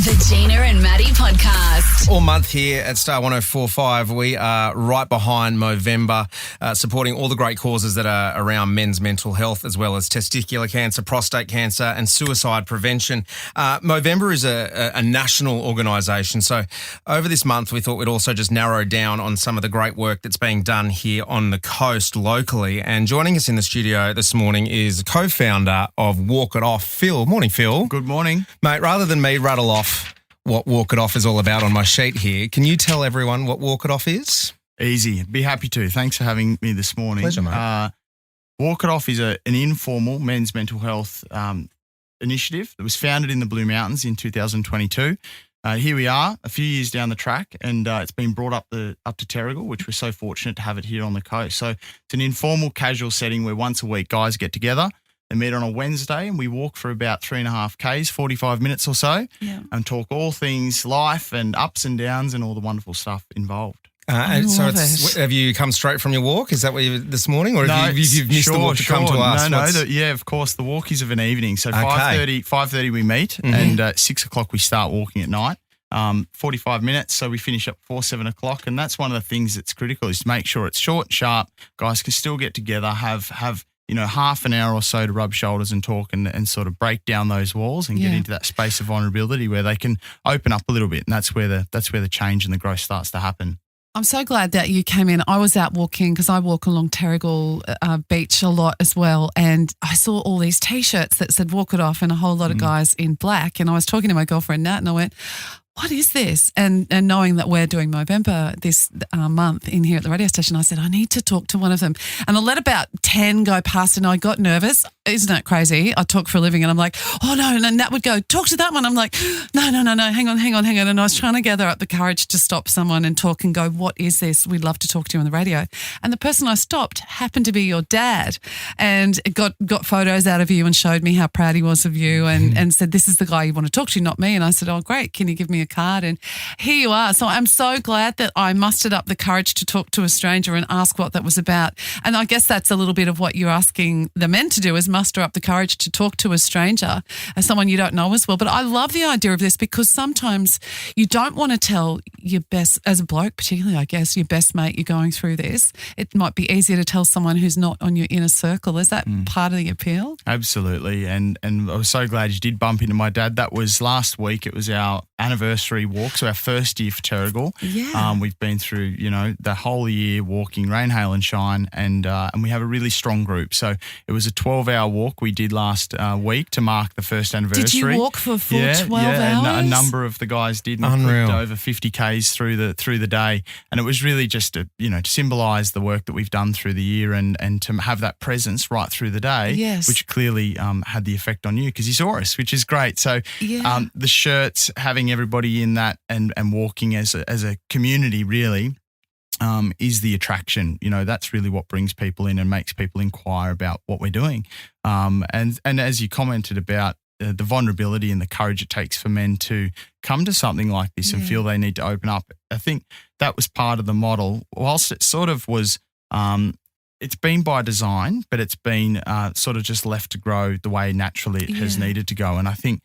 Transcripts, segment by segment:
The Gina and Matty podcast. All month here at Star 104.5, we are right behind Movember, supporting all the great causes that are around men's mental health, as well as testicular cancer, prostate cancer and suicide prevention. Movember is a national organisation, so over this month we thought we'd also just narrow down on some of the great work that's being done here on the coast locally. And joining us in the studio this morning is co-founder of Walk It Off, Phil. Morning, Phil. Good morning. Mate, rather than me rattle off what Walk It Off is all about on my sheet here, can you tell everyone what Walk It Off is? Easy. Be happy to. Thanks for having me this morning. Pleasure, mate. Walk It Off is an informal men's mental health initiative that was founded in the Blue Mountains in 2022. Here we are, a few years down the track, and it's been brought up to Terrigal, which we're so fortunate to have it here on the coast. So it's an informal, casual setting where once a week guys get together. They meet on a Wednesday and we walk for about 3.5 Ks, 45 minutes or so, and talk all things life and ups and downs and all the wonderful stuff involved. And so have you come straight from your walk? Is that what you this morning? Or have you've missed the walk to come to us? No, of course, the walk is of an evening. So 5:30 we meet, and 6 o'clock we start walking at night. 45 minutes, so we finish up before 7 o'clock, and that's one of the things that's critical, is to make sure it's short and sharp. Guys can still get together, have half an hour or so to rub shoulders and talk and sort of break down those walls and get into that space of vulnerability where they can open up a little bit, and that's where the change and the growth starts to happen. I'm so glad that you came in. I was out walking because I walk along Terrigal Beach a lot as well, and I saw all these T-shirts that said Walk It Off and a whole lot of guys in black, and I was talking to my girlfriend Nat and I went, what is this? And knowing that we're doing Movember this month in here at the radio station, I said, I need to talk to one of them. And I let about 10 go past and I got nervous. Isn't that crazy? I talk for a living and I'm like, oh no. And then Nat would go, talk to that one. I'm like, no, hang on. And I was trying to gather up the courage to stop someone and talk and go, what is this? We'd love to talk to you on the radio. And the person I stopped happened to be your dad, and got photos out of you and showed me how proud he was of you, and said, this is the guy you want to talk to, not me. And I said, oh great, can you give me a card? And here you are. So I'm so glad that I mustered up the courage to talk to a stranger and ask what that was about. And I guess that's a little bit of what you're asking the men to do, is muster up the courage to talk to a stranger, as someone you don't know as well. But I love the idea of this because sometimes you don't want to tell your best, as a bloke particularly, I guess, your best mate you're going through this. It might be easier to tell someone who's not on your inner circle. Is that part of the appeal? Absolutely. And I was so glad you did bump into my dad. That was last week. It was our anniversary walk, so our first year for Terrigal. We've been through, the whole year walking, rain, hail and shine, and we have a really strong group. So it was a 12-hour walk we did last week to mark the first anniversary. Did you walk for a full 12 hours? And a number of the guys did. Unreal. Over 50 Ks through the day, and it was really just to symbolise the work that we've done through the year and to have that presence right through the day, which clearly had the effect on you because you saw us, which is great. So the shirts, having everybody in that and walking as a community really is the attraction. That's really what brings people in and makes people inquire about what we're doing. And as you commented about the vulnerability and the courage it takes for men to come to something like this and feel they need to open up, I think that was part of the model. Whilst it sort of was, it's been by design, but it's been sort of just left to grow the way naturally it has needed to go. And I think,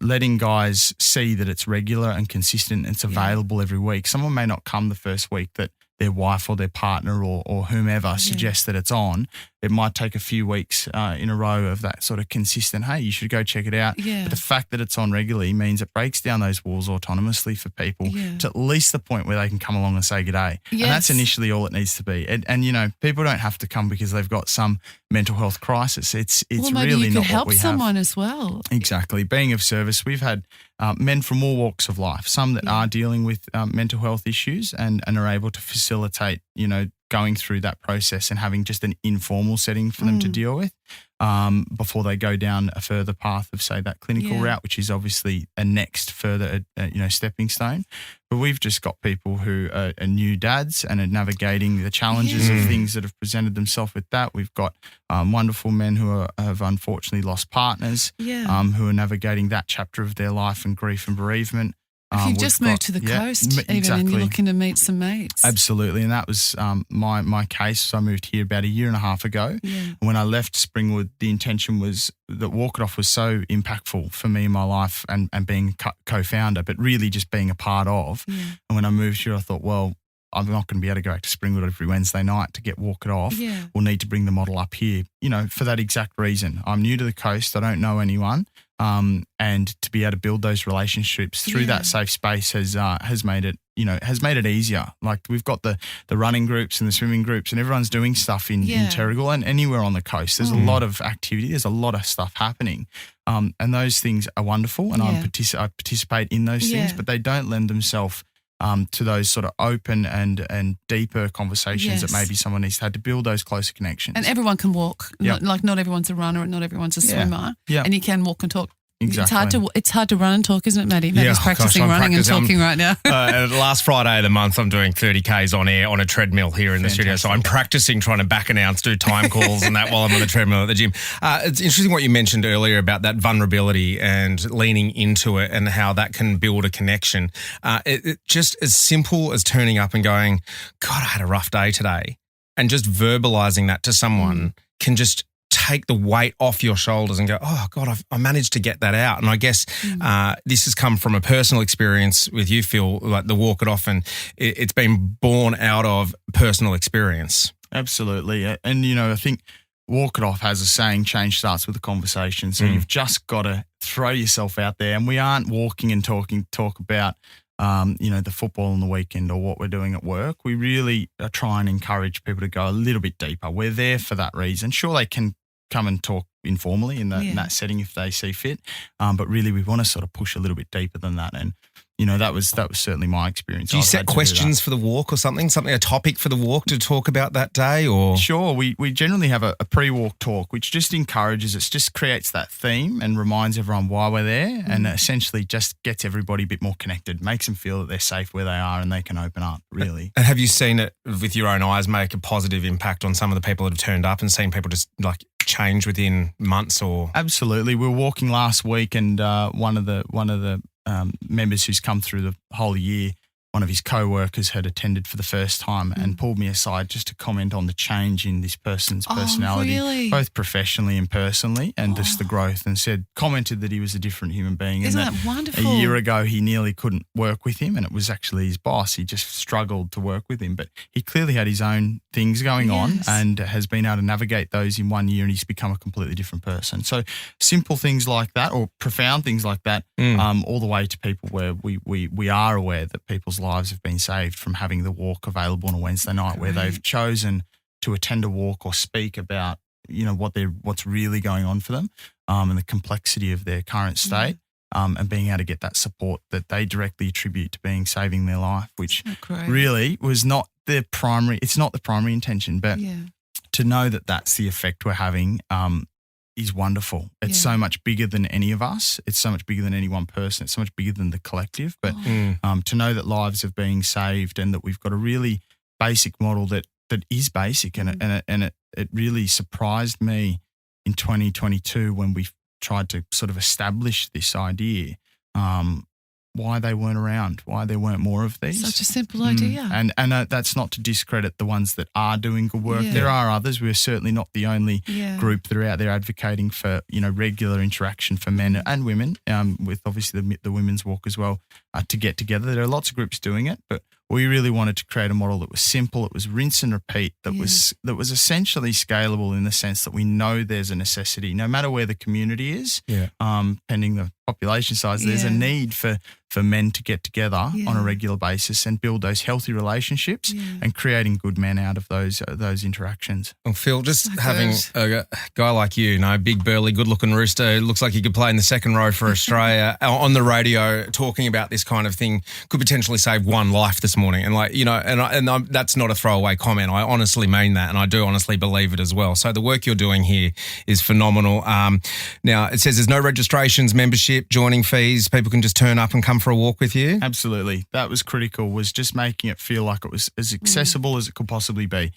letting guys see that it's regular and consistent and it's available every week. Someone may not come the first week that their wife or their partner or whomever suggests that it's on. It might take a few weeks in a row of that sort of consistent, hey, you should go check it out. But the fact that it's on regularly means it breaks down those walls autonomously for people to at least the point where they can come along and say g'day. And that's initially all it needs to be. And people don't have to come because they've got some mental health crisis. It's really not what we have. Maybe you could help someone as well. Exactly. Being of service, we've had men from all walks of life, some that are dealing with mental health issues and are able to facilitate, going through that process and having just an informal setting for them to deal with before they go down a further path of, say, that clinical route, which is obviously a next further, stepping stone. But we've just got people who are new dads and are navigating the challenges of things that have presented themselves with that. We've got wonderful men who have unfortunately lost partners, who are navigating that chapter of their life and grief and bereavement. If you've just moved to the coast, and you're looking to meet some mates. Absolutely, and that was my case. So I moved here about a year and a half ago. Yeah. And when I left Springwood, the intention was that Walk It Off was so impactful for me in my life and being co-founder, but really just being a part of. Yeah. And when I moved here, I thought, well, I'm not going to be able to go back to Springwood every Wednesday night to get Walk It Off. Yeah. We'll need to bring the model up here, for that exact reason. I'm new to the coast. I don't know anyone. And to be able to build those relationships through that safe space has made it, easier. Like we've got the running groups and the swimming groups and everyone's doing stuff in Terrigal and anywhere on the coast. There's a lot of activity. There's a lot of stuff happening. And those things are wonderful and I participate in those things, but they don't lend themselves to those sort of open and deeper conversations that maybe someone needs to have to build those closer connections. And everyone can walk. Yep. Not everyone's a runner and not everyone's a swimmer. Yeah. And you can walk and talk. Exactly. It's hard to run and talk, isn't it, Maddie? Maddie's practicing running and talking right now. Last Friday of the month, I'm doing 30 Ks on air on a treadmill here in the studio. So I'm practicing trying to back announce, do time calls and that while I'm on the treadmill at the gym. It's interesting what you mentioned earlier about that vulnerability and leaning into it and how that can build a connection. It just as simple as turning up and going, God, I had a rough day today. And just verbalizing that to someone can just take the weight off your shoulders and go, oh, God, I managed to get that out. And I guess this has come from a personal experience with you, Phil, like the Walk It Off, and it's been born out of personal experience. Absolutely. And, I think Walk It Off has a saying, change starts with a conversation. So you've just got to throw yourself out there. And we aren't walking and talk about, the football on the weekend or what we're doing at work. We really try and encourage people to go a little bit deeper. We're there for that reason. Sure, they can come and talk informally in that setting if they see fit. But really we want to sort of push a little bit deeper than that. And, that was certainly my experience. Do you set questions for the walk or something, a topic for the walk to talk about that day? Or Sure. We generally have a pre-walk talk, which just encourages, it just creates that theme and reminds everyone why we're there and essentially just gets everybody a bit more connected, makes them feel that they're safe where they are and they can open up, really. And have you seen it with your own eyes make a positive impact on some of the people that have turned up and seen people just like change within months? Or Absolutely. We were walking last week and one of the members who's come through the whole year, one of his co-workers had attended for the first time and pulled me aside just to comment on the change in this person's personality, really? Both professionally and personally, and just the growth, and commented that he was a different human being. Isn't and that wonderful? A year ago, he nearly couldn't work with him, and it was actually his boss. He just struggled to work with him, but he clearly had his own things going on and has been able to navigate those in 1 year, and he's become a completely different person. So simple things like that, or profound things like that, all the way to people where we are aware that people's lives have been saved from having the walk available on a Wednesday night, where they've chosen to attend a walk or speak about what's really going on for them, and the complexity of their current state, and being able to get that support that they directly attribute to saving their life, which really was not the primary. It's not the primary intention, but to know that that's the effect we're having is wonderful. It's so much bigger than any of us. It's so much bigger than any one person. It's so much bigger than the collective. But to know that lives are being saved and that we've got a really basic model that is basic, and it really surprised me in 2022 when we tried to sort of establish this idea, why they weren't around, why there weren't more of these. Such a simple idea. And that's not to discredit the ones that are doing good work. There are others. We're certainly not the only group that are out there advocating for, regular interaction for men and women, with obviously the women's walk as well, to get together. There are lots of groups doing it, but we really wanted to create a model that was simple, it was rinse and repeat, that was essentially scalable in the sense that we know there's a necessity, no matter where the community is, pending the population size, there's a need for men to get together on a regular basis and build those healthy relationships and creating good men out of those interactions. Well, Phil, just having a guy like you, big, burly, good-looking rooster, looks like he could play in the second row for Australia, on the radio talking about this kind of thing could potentially save one life this this morning. And that's not a throwaway comment. I honestly mean that, and I do honestly believe it as well. So the work you're doing here is phenomenal. Now, it says there's no registrations, membership, joining fees. People can just turn up and come for a walk with you. Absolutely. That was critical, was just making it feel like it was as accessible as it could possibly be.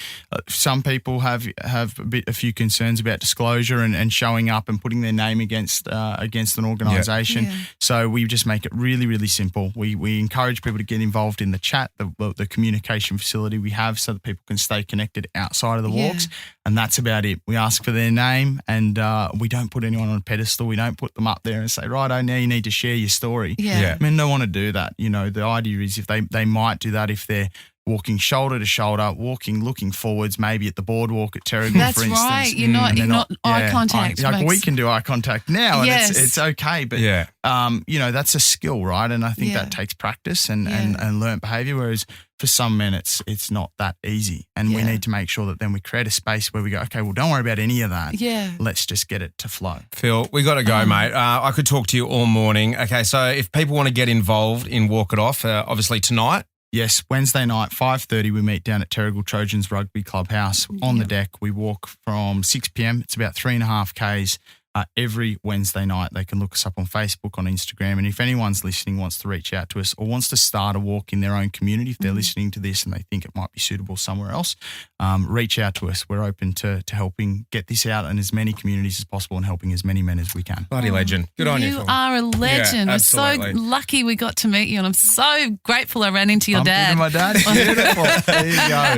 Some people have a few concerns about disclosure and showing up and putting their name against an organisation. Yeah. So we just make it really, really simple. We encourage people to get involved in the chat, the communication facility we have, so that people can stay connected outside of the walks. And that's about it. We ask for their name, and we don't put anyone on a pedestal. We don't put them up there and say, right, now you need to share your story. Yeah. Men don't want to do that. You know, the idea is if they might do that if they're walking shoulder to shoulder, looking forwards, maybe at the boardwalk at Terrigal, for instance. That's right. You're not eye contact. We can do eye contact now, and it's okay. But that's a skill, right? And I think that takes practice and learnt behaviour. Whereas for some men, it's not that easy, and we need to make sure that then we create a space where we go, okay, well, don't worry about any of that. Yeah, let's just get it to flow. Phil, we got to go, mate. I could talk to you all morning. Okay, so if people want to get involved in Walk It Off, obviously tonight. Yes, Wednesday night, 5:30, we meet down at Terrigal Trojans Rugby Clubhouse on the deck. We walk from 6 p.m. It's about 3.5 Ks every Wednesday night. They can look us up on Facebook, on Instagram. And if anyone's listening, wants to reach out to us or wants to start a walk in their own community, if they're listening to this and they think it might be suitable somewhere else, reach out to us. We're open to helping get this out in as many communities as possible and helping as many men as we can. Bloody legend. Good on you. You are a legend. We're so lucky we got to meet you, and I'm so grateful I ran into your dad. My dad. Beautiful. There you go.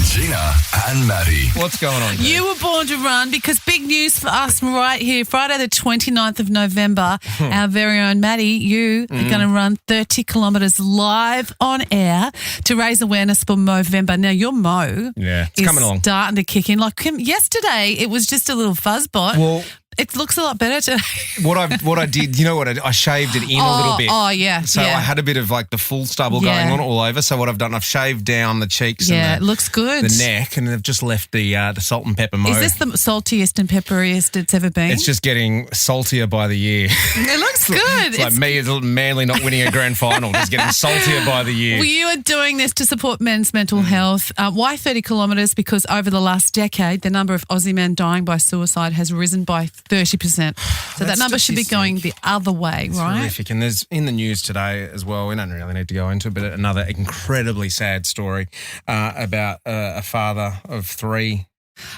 Gina and Matty. What's going on, You were born to run, because big news for us right here. Friday the 29th of November, our very own Matty, you are going to run 30 kilometres live on air to raise awareness for Movember. Now, your Mo it's coming along. Starting to kick in. Like yesterday, it was just a little fuzzbot. Well, it looks a lot better today. What I did, you know what, I shaved it in a little bit. Oh, yeah. So I had a bit of like the full stubble going on all over. So what I've done, I've shaved down the cheeks and it looks good. The neck, and I've just left the salt and pepper Mo. Is this the saltiest and pepperiest it's ever been? It's just getting saltier by the year. It looks good. It's like me as Manly not winning a grand final, just getting saltier by the year. Well, you are doing this to support men's mental health. Why 30 kilometres? Because over the last decade, the number of Aussie men dying by suicide has risen by 30%. So that number should be going the other way, right? Horrific. And there's in the news today as well, we don't really need to go into it, but another incredibly sad story about a father of 3.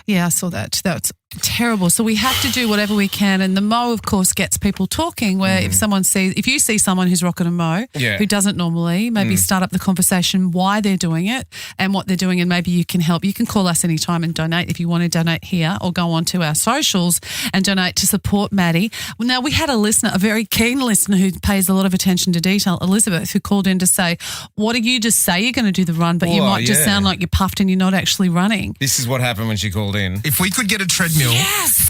Yeah, I saw that. That's terrible. So we have to do whatever we can. And the Mo, of course, gets people talking, where if you see someone who's rocking a Mo who doesn't normally, maybe start up the conversation why they're doing it and what they're doing, and maybe you can help. You can call us anytime and donate if you want to donate here, or go on to our socials and donate to support Matty. Well, now, we had a listener, a very keen listener who pays a lot of attention to detail, Elizabeth, who called in to say, what do you just say you're going to do the run, but you might just sound like you're puffed and you're not actually running? This is what happened when she called in. If we could get a treadmill,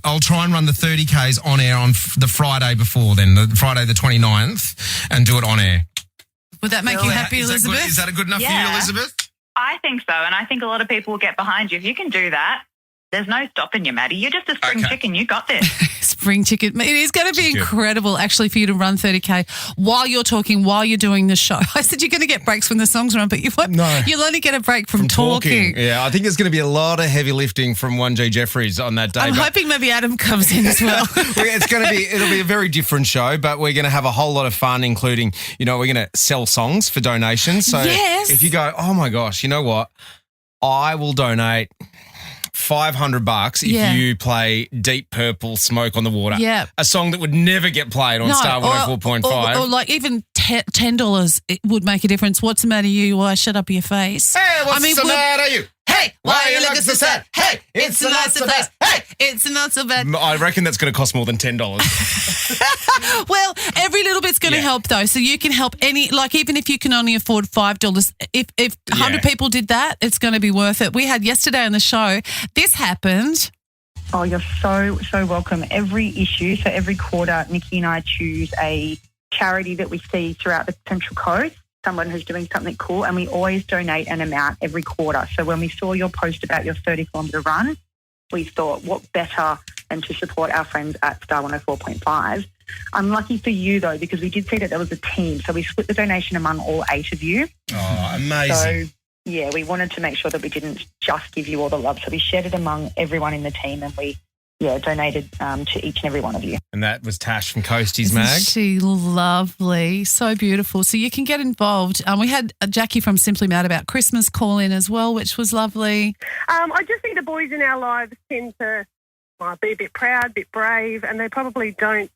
I'll try and run the 30 Ks on air on the Friday before then, the Friday the 29th, and do it on air. Would that make you happy, Elizabeth? Is that a good enough for you, Elizabeth? I think so, and I think a lot of people will get behind you. If you can do that, there's no stopping you, Matty. You're just a spring chicken. You got this. Spring chicken. It is going to be incredible, actually, for you to run 30K while you're talking, while you're doing the show. I said you're going to get breaks when the songs are on, but you'll only get a break from talking. Yeah, I think there's going to be a lot of heavy lifting from 1G Jeffries on that day. I'm hoping maybe Adam comes in as well. It'll be a very different show, but we're going to have a whole lot of fun, including, we're going to sell songs for donations. So if you go, oh my gosh, you know what? I will donate $500 if you play Deep Purple Smoke on the Water. Yeah. A song that would never get played on Star 104.5. Or like even $10 it would make a difference. What's the matter you? Why shut up your face? Hey, what's the matter you? Hey, why are you looking so sad? Hey, it's not so bad. Hey, it's not so bad. I reckon that's going to cost more than $10. Well, every little bit's going to help though. So you can help even if you can only afford $5, if 100 people did that, it's going to be worth it. We had yesterday on the show, this happened. Oh, you're so welcome. Every issue, so every quarter, Nikki and I choose a charity that we see throughout the Central Coast, someone who's doing something cool, and we always donate an amount every quarter. So when we saw your post about your 30-kilometre run, we thought, what better than to support our friends at Star 104.5 Unlucky for you, though, because we did see that there was a team. So we split the donation among all 8 of you. Oh, amazing. So, yeah, we wanted to make sure that we didn't just give you all the love. So we shared it among everyone in the team, and we donated to each and every one of you. And that was Tash from Coasties Mag. Isn't she lovely? So beautiful. So you can get involved. We had Jackie from Simply Mad About Christmas call in as well, which was lovely. I just think the boys in our lives tend to be a bit proud, a bit brave, and they probably don't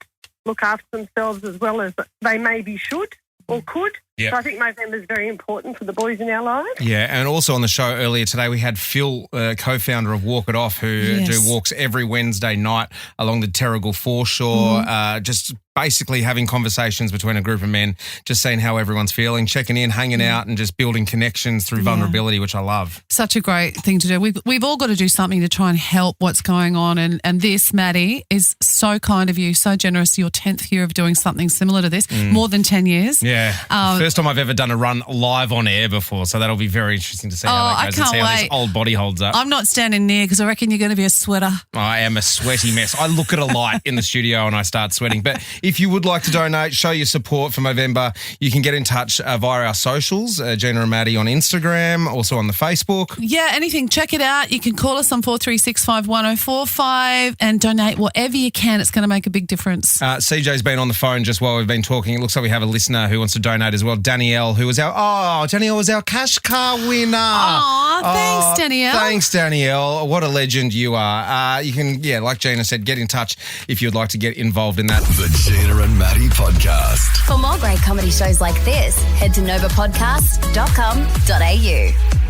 look after themselves as well as they maybe should or could. Yep. So I think Movember is very important for the boys in our lives. Yeah, and also on the show earlier today, we had Phil, co-founder of Walk It Off, who do walks every Wednesday night along the Terrigal foreshore, just basically having conversations between a group of men, just seeing how everyone's feeling, checking in, hanging out, and just building connections through vulnerability, which I love. Such a great thing to do. We've all got to do something to try and help what's going on, and this, Maddie, is so kind of you, so generous. Your 10th year of doing something similar to this, more than 10 years. Yeah. First time I've ever done a run live on air before, so that'll be very interesting to see how that goes and see how this old body holds up. I'm not standing near because I reckon you're going to be a sweater. I am a sweaty mess. I look at a light in the studio and I start sweating. But if you would like to donate, show your support for Movember, you can get in touch via our socials, Gina and Matty on Instagram, also on the Facebook. Yeah, anything. Check it out. You can call us on 43651045 and donate whatever you can. It's going to make a big difference. CJ's been on the phone just while we've been talking. It looks like we have a listener who wants to donate as well. Danielle, who was Danielle was our cash car winner. Thanks, Danielle. Thanks, Danielle. What a legend you are. You can, like Gina said, get in touch if you'd like to get involved in that. The Gina and Matty Podcast. For more great comedy shows like this, head to novapodcast.com.au.